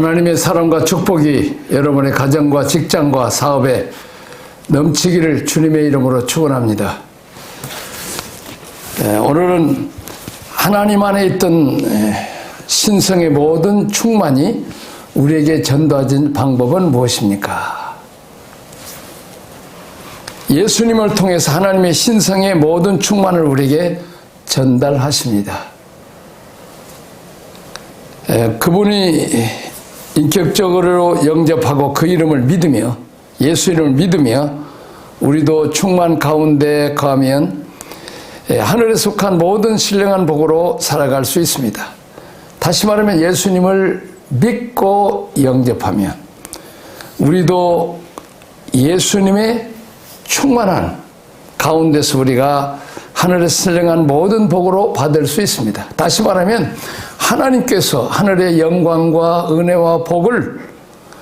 하나님의 사랑과 축복이 여러분의 가정과 직장과 사업에 넘치기를 주님의 이름으로 축원합니다. 오늘은 하나님 안에 있던 신성의 모든 충만이 우리에게 전도하는 방법은 무엇입니까? 예수님을 통해서 하나님의 신성의 모든 충만을 우리에게 전달하십니다. 그분이 인격적으로 영접하고 그 이름을 믿으며 예수 이름을 믿으며 우리도 충만 가운데 거하면 하늘에 속한 모든 신령한 복으로 살아갈 수 있습니다. 다시 말하면 예수님을 믿고 영접하면 우리도 예수님의 충만한 가운데서 우리가 하늘의 신령한 모든 복으로 받을 수 있습니다. 다시 말하면 하나님께서 하늘의 영광과 은혜와 복을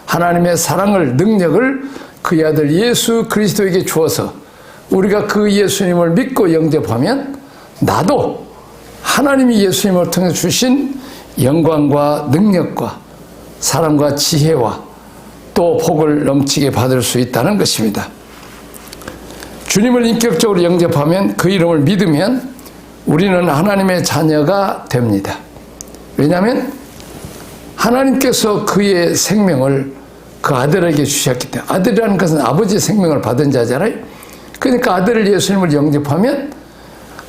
하나님의 사랑을 능력을 그의 아들 예수 그리스도에게 주어서 우리가 그 예수님을 믿고 영접하면 나도 하나님이 예수님을 통해 주신 영광과 능력과 사랑과 지혜와 또 복을 넘치게 받을 수 있다는 것입니다. 주님을 인격적으로 영접하면 그 이름을 믿으면 우리는 하나님의 자녀가 됩니다. 왜냐하면 하나님께서 그의 생명을 그 아들에게 주셨기 때문에 아들이라는 것은 아버지의 생명을 받은 자잖아요. 그러니까 아들 예수님을 영접하면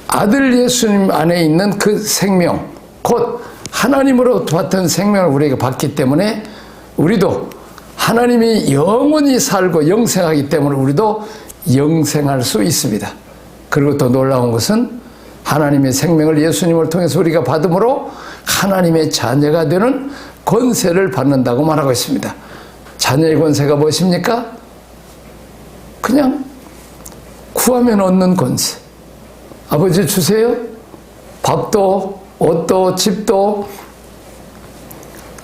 아들 예수님 안에 있는 그 생명 곧 하나님으로 받은 생명을 우리에게 받기 때문에 우리도 하나님이 영원히 살고 영생하기 때문에 우리도 영생할 수 있습니다. 그리고 또 놀라운 것은 하나님의 생명을 예수님을 통해서 우리가 받음으로 하나님의 자녀가 되는 권세를 받는다고 말하고 있습니다. 자녀의 권세가 무엇입니까? 그냥 구하면 얻는 권세. 아버지 주세요. 밥도 옷도 집도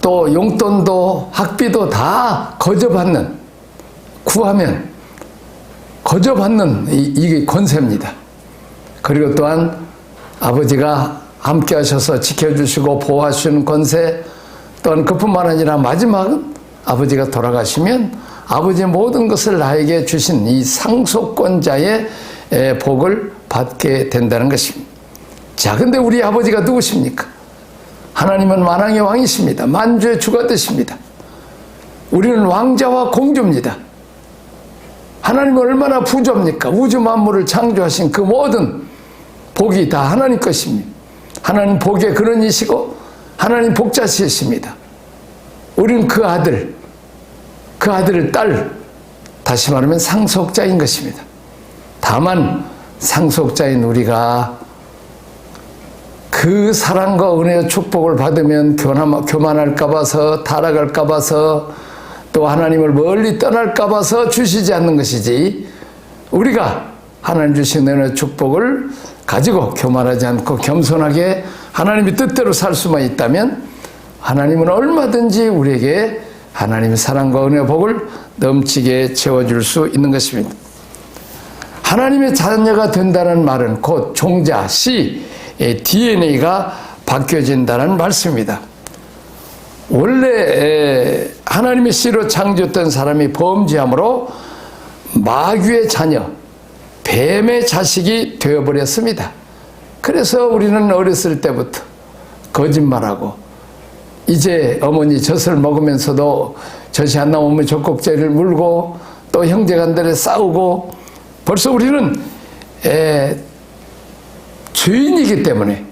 또 용돈도 학비도 다 거저받는 구하면 거저받는 이게 권세입니다. 그리고 또한 아버지가 함께 하셔서 지켜주시고 보호하시는 권세 또한 그뿐만 아니라 마지막은 아버지가 돌아가시면 아버지의 모든 것을 나에게 주신 이 상속권자의 복을 받게 된다는 것입니다. 자, 근데 우리 아버지가 누구십니까? 하나님은 만왕의 왕이십니다. 만주의 주가 되십니다. 우리는 왕자와 공주입니다. 하나님은 얼마나 부조합니까? 우주 만물을 창조하신 그 모든 복이 다 하나님 것입니다. 하나님 복의 근원이시고 하나님 복자시십니다. 우리는 그 아들, 그 아들의 딸, 다시 말하면 상속자인 것입니다. 다만 상속자인 우리가 그 사랑과 은혜와 축복을 받으면 교만할까 봐서 타락할까 봐서 또 하나님을 멀리 떠날까 봐서 주시지 않는 것이지 우리가 하나님 주신 은혜와 축복을 가지고 교만하지 않고 겸손하게 하나님의 뜻대로 살 수만 있다면 하나님은 얼마든지 우리에게 하나님의 사랑과 은혜와 복을 넘치게 채워줄 수 있는 것입니다. 하나님의 자녀가 된다는 말은 곧 종자, 씨, DNA가 바뀌어진다는 말씀입니다. 원래 하나님의 씨로 창조했던 사람이 범죄함으로 마귀의 자녀, 뱀의 자식이 되어버렸습니다. 그래서 우리는 어렸을 때부터 거짓말하고 이제 어머니 젖을 먹으면서도 젖이 안 나오면 젖꼭지를 물고 또 형제간들에 싸우고 벌써 우리는 죄인이기 때문에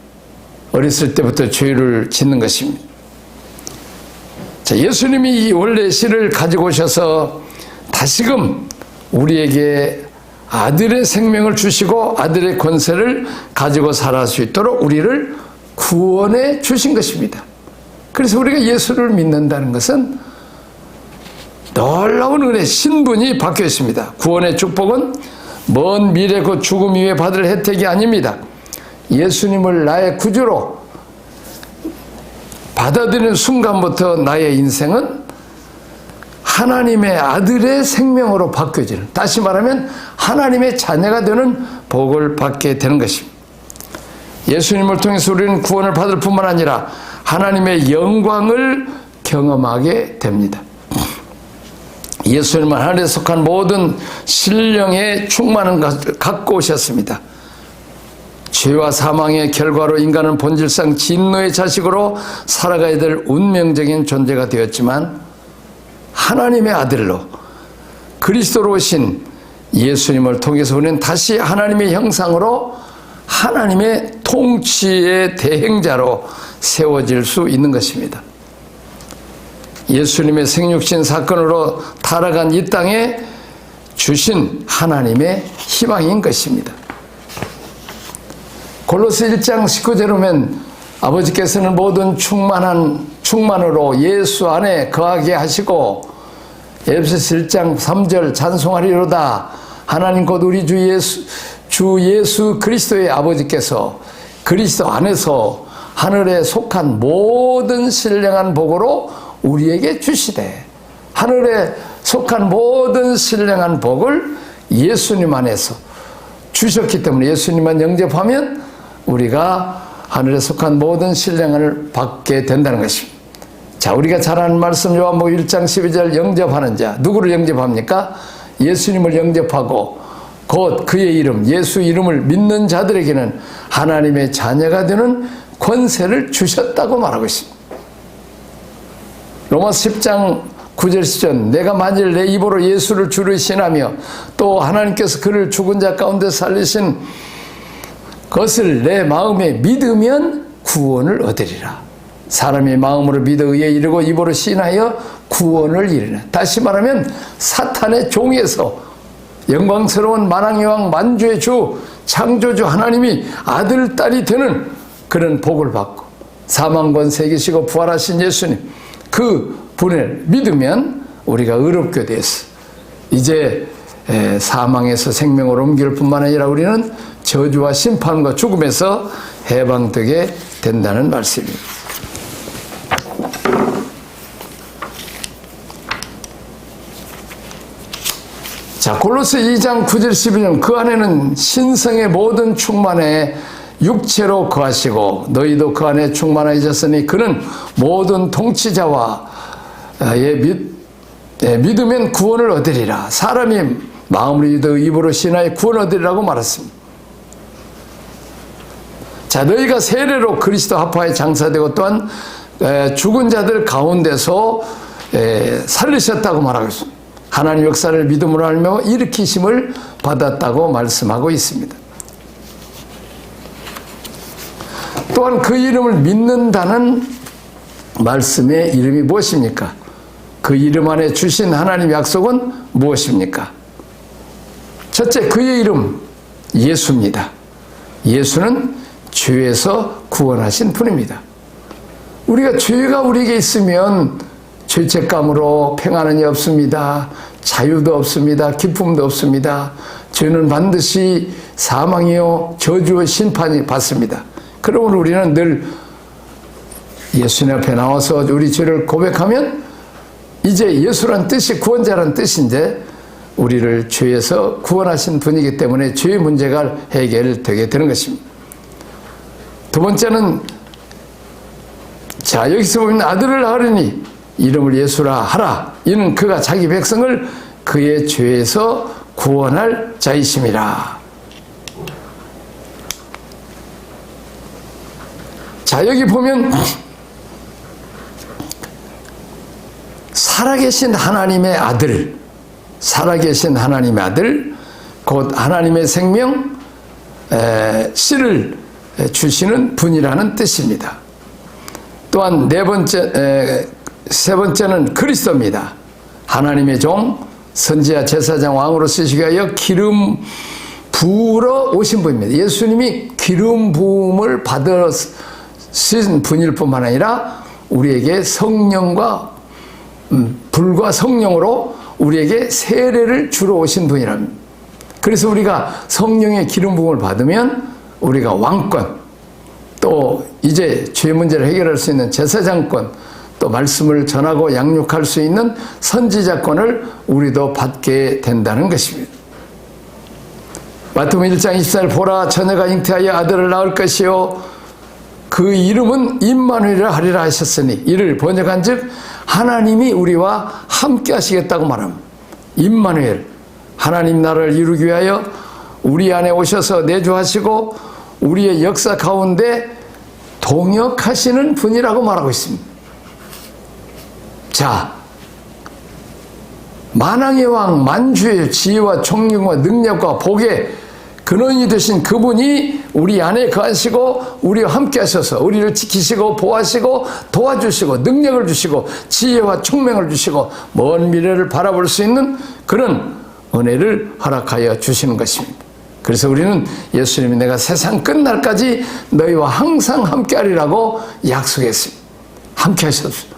어렸을 때부터 죄를 짓는 것입니다. 자, 예수님이 이 원래 씨를 가지고 오셔서 다시금 우리에게 아들의 생명을 주시고 아들의 권세를 가지고 살아갈 수 있도록 우리를 구원해 주신 것입니다. 그래서 우리가 예수를 믿는다는 것은 놀라운 은혜, 신분이 바뀌어 있습니다. 구원의 축복은 먼 미래 곧 죽음 이후에 받을 혜택이 아닙니다. 예수님을 나의 구주로 받아들이는 순간부터 나의 인생은 하나님의 아들의 생명으로 바뀌어지는, 다시 말하면 하나님의 자녀가 되는 복을 받게 되는 것입니다. 예수님을 통해서 우리는 구원을 받을 뿐만 아니라 하나님의 영광을 경험하게 됩니다. 예수님은 하늘에 속한 모든 신령의 충만을 갖고 오셨습니다. 죄와 사망의 결과로 인간은 본질상 진노의 자식으로 살아가야 될 운명적인 존재가 되었지만 하나님의 아들로 그리스도로 오신 예수님을 통해서 우리는 다시 하나님의 형상으로 하나님의 통치의 대행자로 세워질 수 있는 것입니다. 예수님의 생육신 사건으로 타락한 이 땅에 주신 하나님의 희망인 것입니다. 골로새 1장 19절에 보면 아버지께서는 모든 충만으로 예수 안에 거하게 하시고, 에베소서 1장 3절 찬송하리로다 하나님 곧 우리 주 예수 그리스도의 아버지께서 그리스도 안에서 하늘에 속한 모든 신령한 복으로 우리에게 주시되, 하늘에 속한 모든 신령한 복을 예수님 안에서 주셨기 때문에 예수님만 영접하면 우리가 하늘에 속한 모든 신령을 받게 된다는 것입니다. 자, 우리가 잘 아는 말씀 요한복음 1장 12절 영접하는 자, 누구를 영접합니까? 예수님을 영접하고 곧 그의 이름, 예수 이름을 믿는 자들에게는 하나님의 자녀가 되는 권세를 주셨다고 말하고 있습니다. 로마서 10장 9절 10절 내가 만일 내 입으로 예수를 주를 신하며 또 하나님께서 그를 죽은 자 가운데 살리신 것을 내 마음에 믿으면 구원을 얻으리라. 사람이 마음으로 믿어 의에 이르고 입으로 신하여 구원을 이르라. 다시 말하면 사탄의 종에서 영광스러운 만왕여왕 만주의 주 창조주 하나님이 아들 딸이 되는 그런 복을 받고 사망권 이기시고 부활하신 예수님 그 분을 믿으면 우리가 의롭게 되었어. 이제 사망에서 생명으로 옮길 뿐만 아니라 우리는 저주와 심판과 죽음에서 해방되게 된다는 말씀입니다. 자, 골로새 2장 9절 12절 그 안에는 신성의 모든 충만에 육체로 거하시고 너희도 그 안에 충만해졌으니 그는 모든 통치자와 믿으면 구원을 얻으리라. 사람이 마음으로 믿어 입으로 신하여 구원을 얻으리라고 말했습니다. 자, 너희가 세례로 그리스도 합화에 장사되고 또한 죽은 자들 가운데서 살리셨다고 말하고 있습니다. 하나님 역사를 믿음으로 알며 일으키심을 받았다고 말씀하고 있습니다. 또한 그 이름을 믿는다는 말씀의 이름이 무엇입니까? 그 이름 안에 주신 하나님의 약속은 무엇입니까? 첫째, 그의 이름 예수입니다. 예수는 죄에서 구원하신 분입니다. 우리가 죄가 우리에게 있으면 죄책감으로 평안이 없습니다. 자유도 없습니다. 기쁨도 없습니다. 죄는 반드시 사망이요 저주와 심판이 받습니다. 그러므로 우리는 늘 예수님 앞에 나와서 우리 죄를 고백하면 이제 예수란 뜻이 구원자란 뜻인데 우리를 죄에서 구원하신 분이기 때문에 죄의 문제가 해결되게 되는 것입니다. 두 번째는 자, 여기서 보면 아들을 낳으리니 이름을 예수라 하라. 이는 그가 자기 백성을 그의 죄에서 구원할 자이심이라. 자, 여기 보면 살아계신 하나님의 아들, 살아계신 하나님의 아들, 곧 하나님의 생명 씨를 주시는 분이라는 뜻입니다. 또한 세 번째는 그리스도입니다. 하나님의 종, 선지자, 제사장, 왕으로 쓰시기 위하여 기름 부으러 오신 분입니다. 예수님이 기름 부음을 받으신 분일 뿐만 아니라 우리에게 성령과 불과 성령으로 우리에게 세례를 주러 오신 분이랍니다. 그래서 우리가 성령의 기름 부음을 받으면 우리가 왕권, 또 이제 죄 문제를 해결할 수 있는 제사장권, 또 말씀을 전하고 양육할 수 있는 선지자권을 우리도 받게 된다는 것입니다. 마태복음 1장 24절 보라 처녀가 잉태하여 아들을 낳을 것이요 그 이름은 임마누엘이라 하리라 하셨으니 이를 번역한즉 하나님이 우리와 함께 하시겠다고 말합니다. 임마누엘, 하나님 나라를 이루기 위하여 우리 안에 오셔서 내주하시고 우리의 역사 가운데 동역하시는 분이라고 말하고 있습니다. 자, 만왕의 왕, 만주의 지혜와 총명과 능력과 복의 근원이 되신 그분이 우리 안에 거하시고 우리와 함께 하셔서 우리를 지키시고 보호하시고 도와주시고 능력을 주시고 지혜와 총명을 주시고 먼 미래를 바라볼 수 있는 그런 은혜를 허락하여 주시는 것입니다. 그래서 우리는 예수님이 내가 세상 끝날까지 너희와 항상 함께하리라고 약속했습니다. 함께 하셨어요.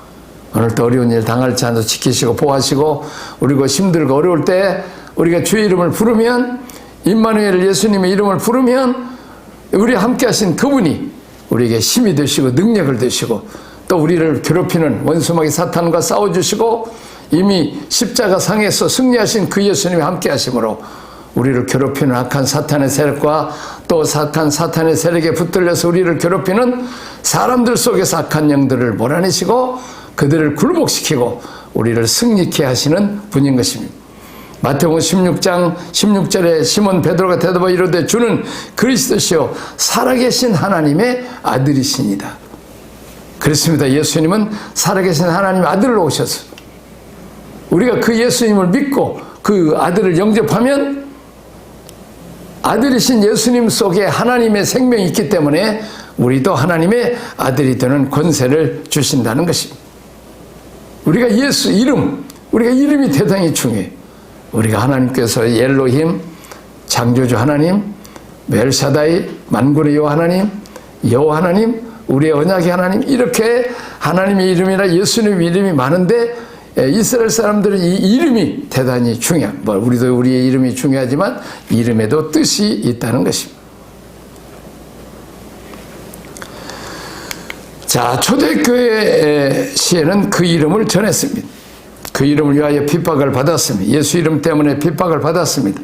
오늘도 어려운 일 당할지 않아도 지키시고 보호하시고 우리가 힘들고 어려울 때 우리가 주의 이름을 부르면 임마누엘 예수님의 이름을 부르면 우리 함께 하신 그분이 우리에게 힘이 되시고 능력을 되시고 또 우리를 괴롭히는 원수마귀 사탄과 싸워주시고 이미 십자가 상에서 승리하신 그 예수님이 함께 하심으로 우리를 괴롭히는 악한 사탄의 세력과 또 악한 사탄의 세력에 붙들려서 우리를 괴롭히는 사람들 속에서 악한 영들을 몰아내시고 그들을 굴복시키고 우리를 승리케 하시는 분인 것입니다. 마태복음 16장 16절에 시몬 베드로가 대답하여 이르되 주는 그리스도시요 살아계신 하나님의 아들이시니다. 그렇습니다. 예수님은 살아계신 하나님의 아들로 오셔서 우리가 그 예수님을 믿고 그 아들을 영접하면 아들이신 예수님 속에 하나님의 생명이 있기 때문에 우리도 하나님의 아들이 되는 권세를 주신다는 것입니다. 우리가 예수 이름, 우리가 이름이 대단히 중요해요. 우리가 하나님께서 엘로힘, 창조주 하나님, 멜샤다이, 만군의 여호와 하나님, 여호와 하나님, 우리의 언약의 하나님, 이렇게 하나님의 이름이나 예수님의 이름이 많은데 이스라엘 사람들은 이 이름이 대단히 중요한, 우리도 우리의 이름이 중요하지만 이름에도 뜻이 있다는 것입니다. 자, 초대교회 시에는 그 이름을 전했습니다. 그 이름을 위하여 핍박을 받았습니다. 예수 이름 때문에 핍박을 받았습니다.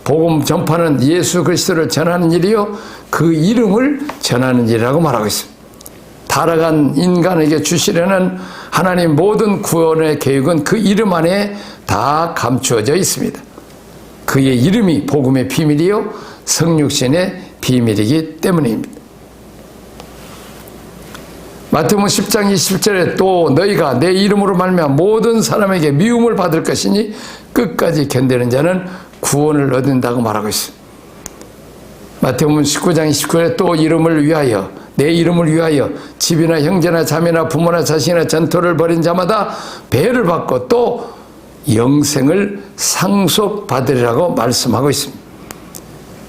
복음 전파는 예수 그리스도를 전하는 일이요 그 이름을 전하는 일이라고 말하고 있습니다. 타락한 인간에게 주시려는 하나님 모든 구원의 계획은 그 이름 안에 다 감추어져 있습니다. 그의 이름이 복음의 비밀이요 성육신의 비밀이기 때문입니다. 마태복음 10장 20절에 또 너희가 내 이름으로 말미암아 모든 사람에게 미움을 받을 것이니 끝까지 견디는 자는 구원을 얻는다고 말하고 있습니다. 마태복음 19장 29절에 또 이름을 위하여 내 이름을 위하여 집이나 형제나 자매나 부모나 자식이나 전토를 벌인 자마다 배를 받고 또 영생을 상속받으리라고 말씀하고 있습니다.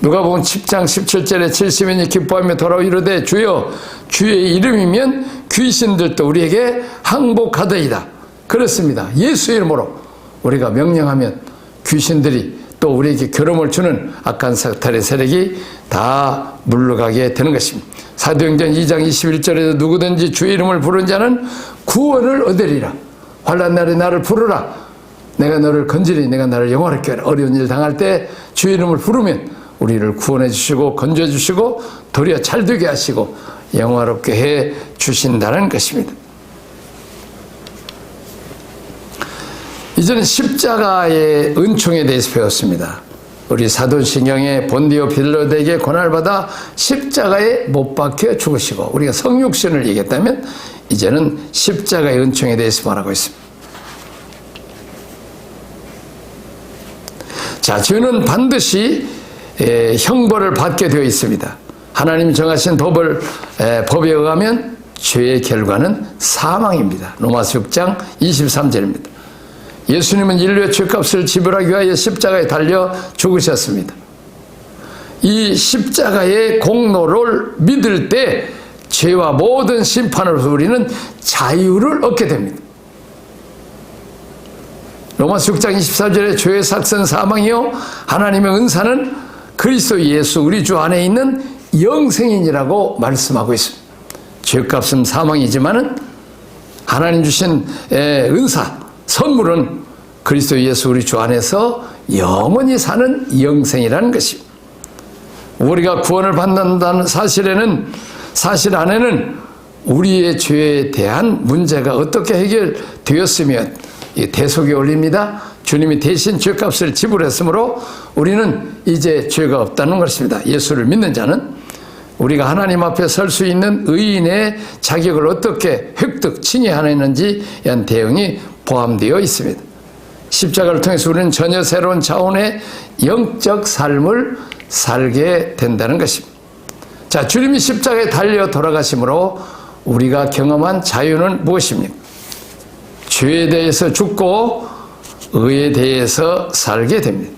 누가복음 10장 17절에 70인이 기뻐하며 돌아오 이르되 주여 주의 이름이면 귀신들도 우리에게 항복하더이다. 그렇습니다. 예수 이름으로 우리가 명령하면 귀신들이 또 우리에게 괴로움을 주는 악한 사탄의 세력이 다 물러가게 되는 것입니다. 사도행전 2장 21절에도 누구든지 주의 이름을 부르는 자는 구원을 얻으리라. 환난 날에 나를 부르라. 내가 너를 건지리 내가 나를 영원하게 하라. 어려운 일 당할 때 주의 이름을 부르면 우리를 구원해 주시고 건져 주시고 도리어 잘되게 하시고 영화롭게 해 주신다는 것입니다. 이제는 십자가의 은총에 대해서 배웠습니다. 우리 사도신경의 본디오 빌라도에게 고난을 받아 십자가에 못 박혀 죽으시고 우리가 성육신을 얘기했다면 이제는 십자가의 은총에 대해서 말하고 있습니다. 자, 죄는 반드시 형벌을 받게 되어 있습니다. 하나님 정하신 법에 의하면 죄의 결과는 사망입니다. 로마서 6장 23절입니다. 예수님은 인류의 죄값을 지불하기 위하여 십자가에 달려 죽으셨습니다. 이 십자가의 공로를 믿을 때 죄와 모든 심판으로서 우리는 자유를 얻게 됩니다. 로마서 6장 24절에 죄의 삭은 사망이요 하나님의 은사는 그리스도 예수 우리 주 안에 있는 영생이라고 말씀하고 있습니다. 죄값은 사망이지만은 하나님 주신 은사 선물은 그리스도 예수 우리 주 안에서 영원히 사는 영생이라는 것입니다. 우리가 구원을 받는다는 사실 안에는 우리의 죄에 대한 문제가 어떻게 해결되었으면 대속이 올립니다. 주님이 대신 죄값을 지불했으므로 우리는 이제 죄가 없다는 것입니다. 예수를 믿는 자는 우리가 하나님 앞에 설 수 있는 의인의 자격을 어떻게 획득, 칭의하는지에 대한 대응이 포함되어 있습니다. 십자가를 통해서 우리는 전혀 새로운 차원의 영적 삶을 살게 된다는 것입니다. 자, 주님이 십자가에 달려 돌아가심으로 우리가 경험한 자유는 무엇입니까? 죄에 대해서 죽고 의에 대해서 살게 됩니다.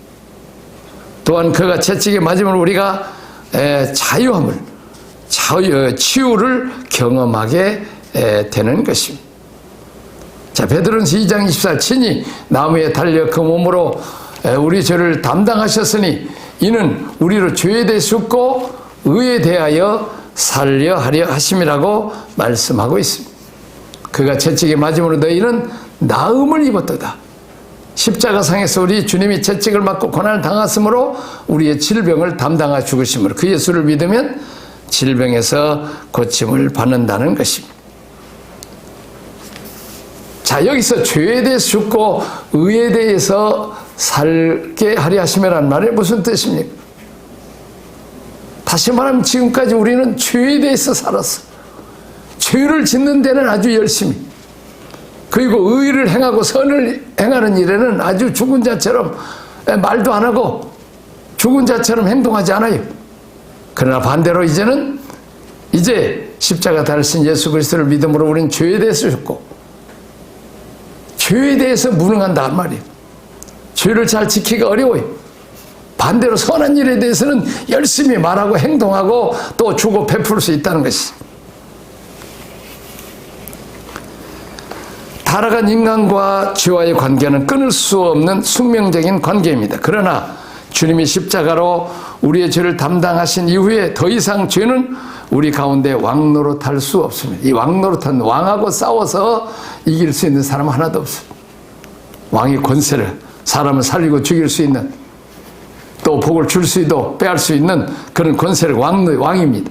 또한 그가 채찍에 맞으면 우리가 자유함을, 치유를 경험하게 되는 것입니다. 자, 베드로전서 2장 24절 친히 나무에 달려 그 몸으로 우리 죄를 담당하셨으니 이는 우리로 죄에 대해 죽고 의에 대하여 살려 하려 하심이라고 말씀하고 있습니다. 그가 채찍에 맞음으로 너희는 나음을 입었도다. 십자가상에서 우리 주님이 채찍을 맞고 고난을 당하심으로 우리의 질병을 담당하 죽으심으로 그 예수를 믿으면 질병에서 고침을 받는다는 것입니다. 자, 여기서 죄에 대해서 죽고 의에 대해서 살게 하려 하심이라는 말이 무슨 뜻입니까? 다시 말하면 지금까지 우리는 죄에 대해서 살았어. 죄를 짓는 데는 아주 열심히, 그리고 의를 행하고 선을 행하는 일에는 아주 죽은 자처럼 말도 안 하고 죽은 자처럼 행동하지 않아요. 그러나 반대로 이제 십자가 달신 예수 그리스도를 믿음으로 우리는 죄에 대해서 죽고 죄에 대해서 무능한단 말이에요. 죄를 잘 지키기가 어려워요. 반대로 선한 일에 대해서는 열심히 말하고 행동하고 또 주고 베풀 수 있다는 것이. 타락한 인간과 죄와의 관계는 끊을 수 없는 숙명적인 관계입니다. 그러나 주님이 십자가로 우리의 죄를 담당하신 이후에 더 이상 죄는 우리 가운데 왕노릇할 수 없습니다. 이 왕노릇한 왕하고 싸워서 이길 수 있는 사람 하나도 없습니다. 왕의 권세를, 사람을 살리고 죽일 수 있는, 또 복을 줄 수도 빼앗을 수 있는 그런 권세를 왕입니다.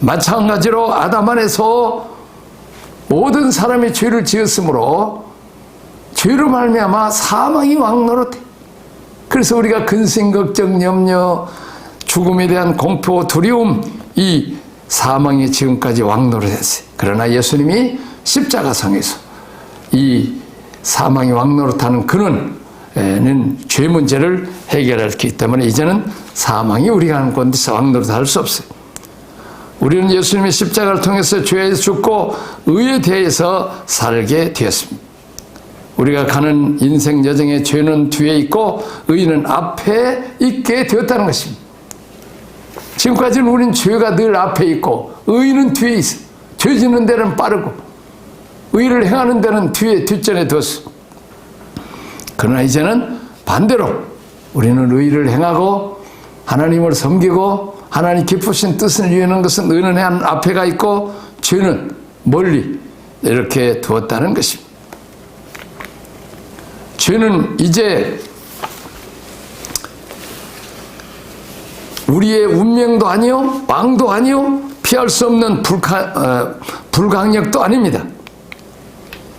마찬가지로 아담 안에서 모든 사람이 죄를 지었으므로 죄로 말미암아 사망이 왕노릇해. 그래서 우리가 근심, 걱정, 염려, 죽음에 대한 공포, 두려움, 이 사망이 지금까지 왕노릇했어요. 그러나 예수님이 십자가상에서 이 사망이 왕노릇하는 그는 죄 문제를 해결했기 때문에 이제는 사망이 우리가 하는 곳에서 왕노릇할 수 없어요. 우리는 예수님의 십자가를 통해서 죄에 죽고 의에 대해서 살게 되었습니다. 우리가 가는 인생 여정의 죄는 뒤에 있고 의는 앞에 있게 되었다는 것입니다. 지금까지는 우리는 죄가 늘 앞에 있고 의는 뒤에 있어. 죄 짓는 데는 빠르고 의를 행하는 데는 뒷전에 뒀어. 그러나 이제는 반대로 우리는 의를 행하고 하나님을 섬기고 하나님 기쁘신 뜻을 이루는 것은 의는 앞에 가 있고 죄는 멀리 이렇게 두었다는 것입니다. 죄는 이제 우리의 운명도 아니요, 왕도 아니요, 피할 수 없는 불강력도 아닙니다.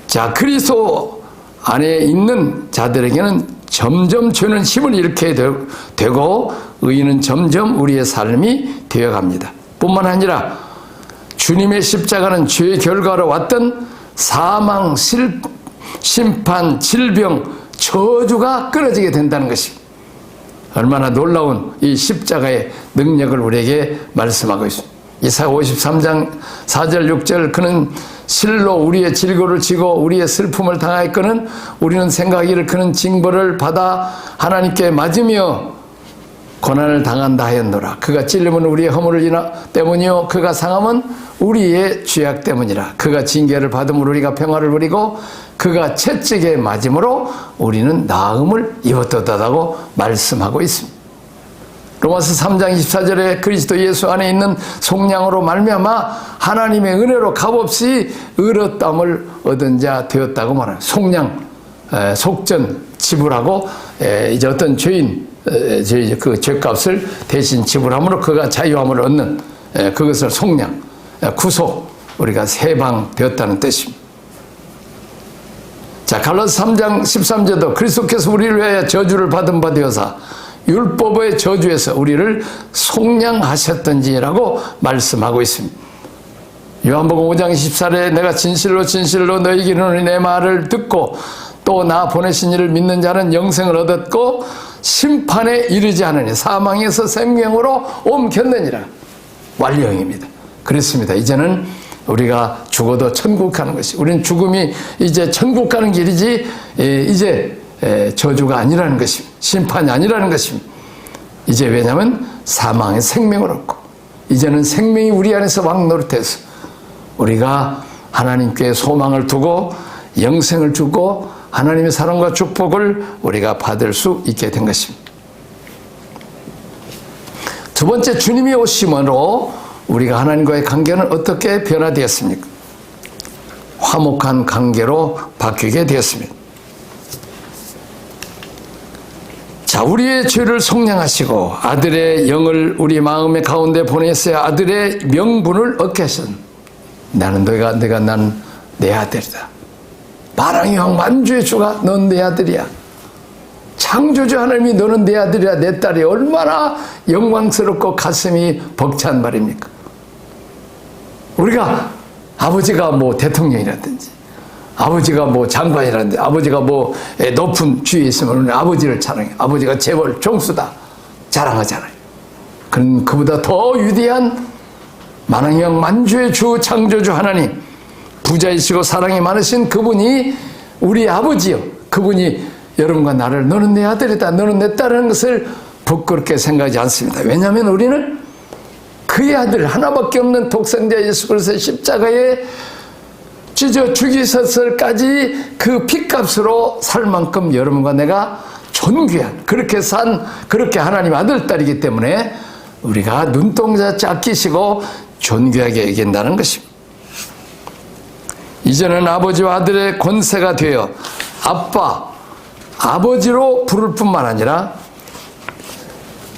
자, 그리스도 안에 있는 자들에게는 점점 죄는 힘을 잃게 되고 의는 점점 우리의 삶이 되어갑니다. 뿐만 아니라 주님의 십자가는 죄의 결과로 왔던 사망, 심판, 질병, 저주가 끊어지게 된다는 것입니다. 얼마나 놀라운 이 십자가의 능력을 우리에게 말씀하고 있습니다. 이사야 53장 4절 6절 그는 실로 우리의 질고를 지고 우리의 슬픔을 당하였거늘 우리는 생각하기를 그는 징벌을 받아 하나님께 맞으며 고난을 당한다 하였노라. 그가 찔림은 우리의 허물을 때문이요 그가 상함은 우리의 죄악 때문이라. 그가 징계를 받음으로 우리가 평화를 누리고 그가 채찍에 맞음으로 우리는 나음을 입었다고 말씀하고 있습니다. 로마서 3장 24절에 그리스도 예수 안에 있는 속량으로 말미암아 하나님의 은혜로 값없이 의롭다함을 얻은 자 되었다고 말합니다. 속량, 속전 지불하고 이제 어떤 죄인 그 죄값을 대신 지불함으로 그가 자유함을 얻는 그것을 속량, 구속, 우리가 해방되었다는 뜻입니다. 자, 갈라디아서 3장 13절도 그리스도께서 우리를 위하여 저주를 받은 바 되어서 율법의 저주에서 우리를 속량하셨던지라고 말씀하고 있습니다. 요한복음 5장 24절에 내가 진실로 진실로 너희에게 이르노니 내 말을 듣고 또 나 보내신 이를 믿는 자는 영생을 얻었고 심판에 이르지 않으니 사망에서 생명으로 옮겼느니라. 완료형입니다. 그렇습니다. 이제는 우리가 죽어도 천국 가는 것이, 우리는 죽음이 이제 천국 가는 길이지 이제 저주가 아니라는 것입니다. 심판이 아니라는 것입니다. 이제 왜냐하면 사망의 생명을 얻고 이제는 생명이 우리 안에서 왕노릇해서 우리가 하나님께 소망을 두고 영생을 주고 하나님의 사랑과 축복을 우리가 받을 수 있게 된 것입니다. 두 번째, 주님이 오심으로 우리가 하나님과의 관계는 어떻게 변화되었습니까? 화목한 관계로 바뀌게 되었습니다. 자, 우리의 죄를 속량하시고 아들의 영을 우리 마음의 가운데 보내셔야 아들의 명분을 얻게 하셨습니다. 나는 내가 난 내 아들이다. 만왕의 왕 만주의 주가 넌 내 아들이야. 창조주 하나님이 너는 내 아들이야, 내 딸이, 얼마나 영광스럽고 가슴이 벅찬 말입니까? 우리가 아버지가 뭐 대통령이라든지 아버지가 뭐 장관이라든지 아버지가 뭐 높은 주위에 있으면 우리는 아버지를 자랑해. 아버지가 재벌 총수다 자랑하잖아요. 그보다 더 위대한 만왕의 왕 만주의 주 창조주 하나님, 부자이시고 사랑이 많으신 그분이 우리 아버지요. 그분이 여러분과 나를 너는 내 아들이다, 너는 내 딸이라는 것을 부끄럽게 생각하지 않습니다. 왜냐하면 우리는 그의 아들 하나밖에 없는 독생자 예수 그리스도의 십자가에 찢어 죽이셨을까지 그 핏값으로 살 만큼 여러분과 내가 존귀한, 그렇게 하나님 아들 딸이기 때문에 우리가 눈동자치 아끼시고 존귀하게 여긴다는 것입니다. 이제는 아버지와 아들의 권세가 되어 아버지로 부를 뿐만 아니라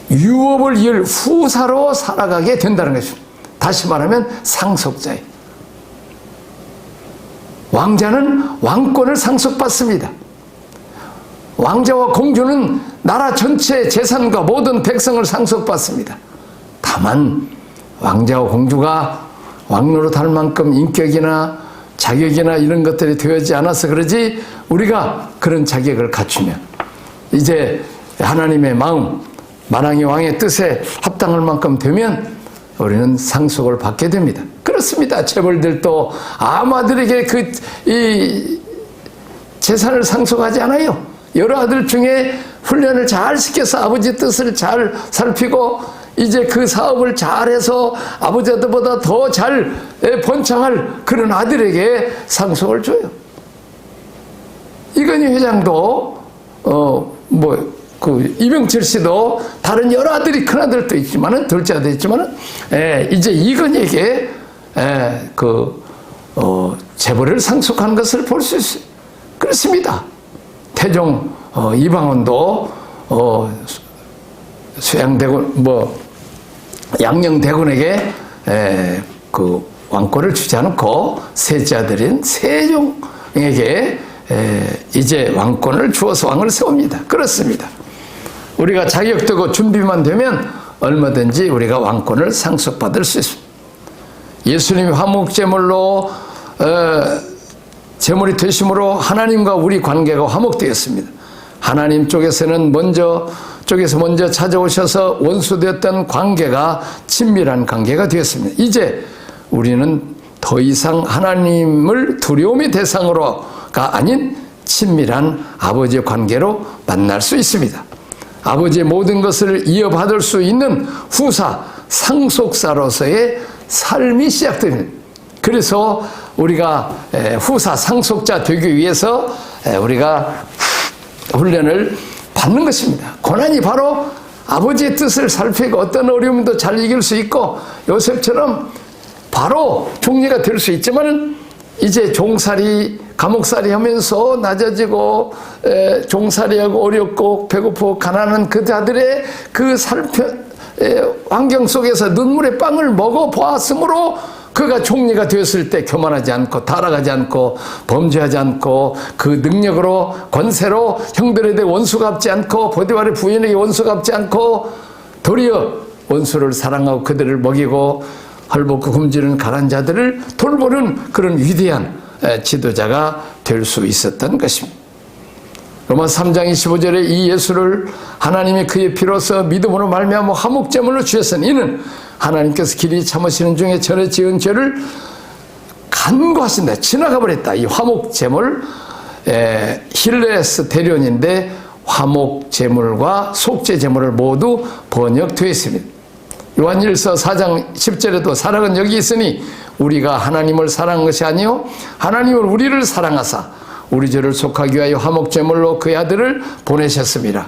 유업을 이을 후사로 살아가게 된다는 것입니다. 다시 말하면 상속자예요. 왕자는 왕권을 상속받습니다. 왕자와 공주는 나라 전체의 재산과 모든 백성을 상속받습니다. 다만 왕자와 공주가 왕노릇 할 만큼 인격이나 자격이나 이런 것들이 되어지지 않아서 그러지, 우리가 그런 자격을 갖추면 이제 하나님의 마음, 만왕의 왕의 뜻에 합당할 만큼 되면 우리는 상속을 받게 됩니다. 그렇습니다. 재벌들도 아마들에게 이 재산을 상속하지 않아요. 여러 아들 중에 훈련을 잘 시켜서 아버지 뜻을 잘 살피고 이제 그 사업을 잘해서 아버지보다 더 잘 번창할 그런 아들에게 상속을 줘요. 이건희 회장도 이병철 씨도 다른 여러 아들이, 큰 아들도 있지만은, 둘째 아들도 있지만은 이제 이건희에게 재벌을 상속하는 것을 볼 수 있어요. 그렇습니다. 태종 이방원도 수양대군 양녕대군에게 그 왕권을 주지 않고 셋째 아들인 세종에게 이제 왕권을 주어서 왕을 세웁니다. 그렇습니다. 우리가 자격되고 준비만 되면 얼마든지 우리가 왕권을 상속받을 수 있습니다. 예수님이 화목제물로 제물이 되심으로 하나님과 우리 관계가 화목되었습니다. 하나님 쪽에서 먼저 찾아오셔서 원수되었던 관계가 친밀한 관계가 되었습니다. 이제 우리는 더 이상 하나님을 두려움의 대상으로가 아닌 친밀한 아버지의 관계로 만날 수 있습니다. 아버지의 모든 것을 이어받을 수 있는 후사, 상속사로서의 삶이 시작됩니다. 그래서 우리가 후사, 상속자 되기 위해서 우리가 훈련을 받는 것입니다. 고난이 바로 아버지의 뜻을 살피고 어떤 어려움도 잘 이길 수 있고 요셉처럼 바로 총리가 될 수 있지만은 이제 종살이, 감옥살이 하면서 낮아지고 종살이하고 어렵고 배고프고 가난한 그 자들의 그 환경 속에서 눈물의 빵을 먹어 보았으므로 그가 총리가 되었을 때 교만하지 않고 타락하지 않고 범죄하지 않고 그 능력으로 권세로 형들에 대해 원수 갚지 않고 보디발의 부인에게 원수 갚지 않고 도리어 원수를 사랑하고 그들을 먹이고 헐벗고 굶주리는 가난한 자들을 돌보는 그런 위대한 지도자가 될 수 있었던 것입니다. 로마서 3장 25절에 이 예수를 하나님이 그의 피로서 믿음으로 말미암아 화목제물로 주셨으니 이는 하나님께서 길이 참으시는 중에 전에 지은 죄를 간구하신다. 지나가 버렸다. 이 화목제물, 힐레스 대련인데 화목제물과 속죄제물을 모두 번역되어 있습니다. 요한일서 4장 10절에도 사랑은 여기 있으니 우리가 하나님을 사랑한 것이 아니요 하나님을 우리를 사랑하사 우리 죄를 속하기 위하여 화목제물로 그의 아들을 보내셨습니다.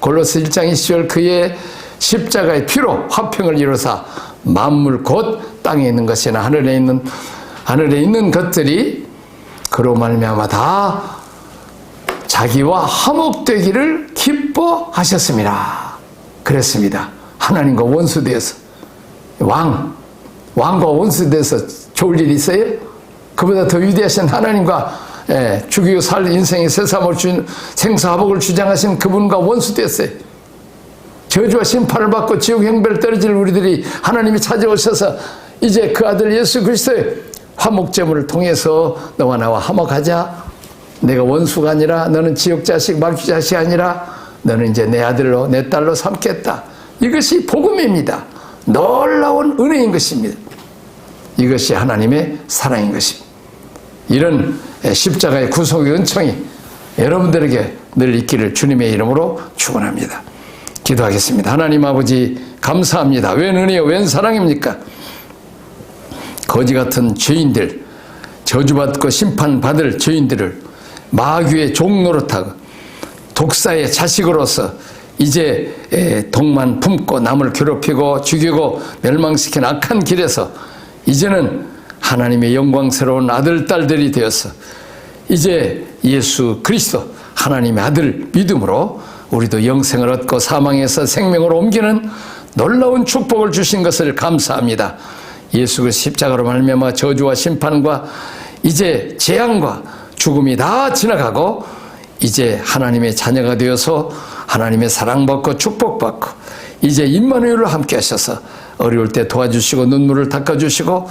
골로새 1장 20절 그의 십자가의 피로 화평을 이루사 만물 곧 땅에 있는 것이나 하늘에 있는 것들이 그로 말미암아 다 자기와 화목되기를 기뻐하셨습니다. 그랬습니다. 하나님과 원수되어서 왕과 원수돼서 좋을 일이 있어요? 그보다 더 위대하신 하나님과 죽이고 살 인생의 새삼을 준 생사화복을 주장하신 그분과 원수되었어요. 저주와 심판을 받고 지옥 형벌을 떨어질 우리들이 하나님이 찾아오셔서 이제 그 아들 예수 그리스도의 화목제물을 통해서 너와 나와 화목하자. 내가 원수가 아니라 너는 지옥 자식 마귀 자식이 아니라 너는 이제 내 아들로 내 딸로 삼겠다. 이것이 복음입니다. 놀라운 은혜인 것입니다. 이것이 하나님의 사랑인 것입니다. 이런 십자가의 구속의 은총이 여러분들에게 늘 있기를 주님의 이름으로 축원합니다. 기도하겠습니다. 하나님 아버지 감사합니다. 웬 은혜요 웬 사랑입니까? 거지 같은 죄인들, 저주받고 심판받을 죄인들을 마귀의 종노릇하고 독사의 자식으로서 이제 독만 품고 남을 괴롭히고 죽이고 멸망시킨 악한 길에서 이제는 하나님의 영광스러운 아들, 딸들이 되어서 이제 예수 그리스도 하나님의 아들 믿음으로 우리도 영생을 얻고 사망에서 생명으로 옮기는 놀라운 축복을 주신 것을 감사합니다. 예수 그리스도 십자가로 말미암아 저주와 심판과 이제 재앙과 죽음이 다 지나가고 이제 하나님의 자녀가 되어서 하나님의 사랑받고 축복받고 이제 임마누엘로 함께 하셔서 어려울 때 도와주시고 눈물을 닦아주시고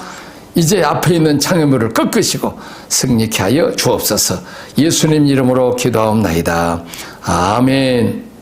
이제 앞에 있는 장애물을 꺾으시고 승리케 하여 주옵소서. 예수님 이름으로 기도하옵나이다. 아멘.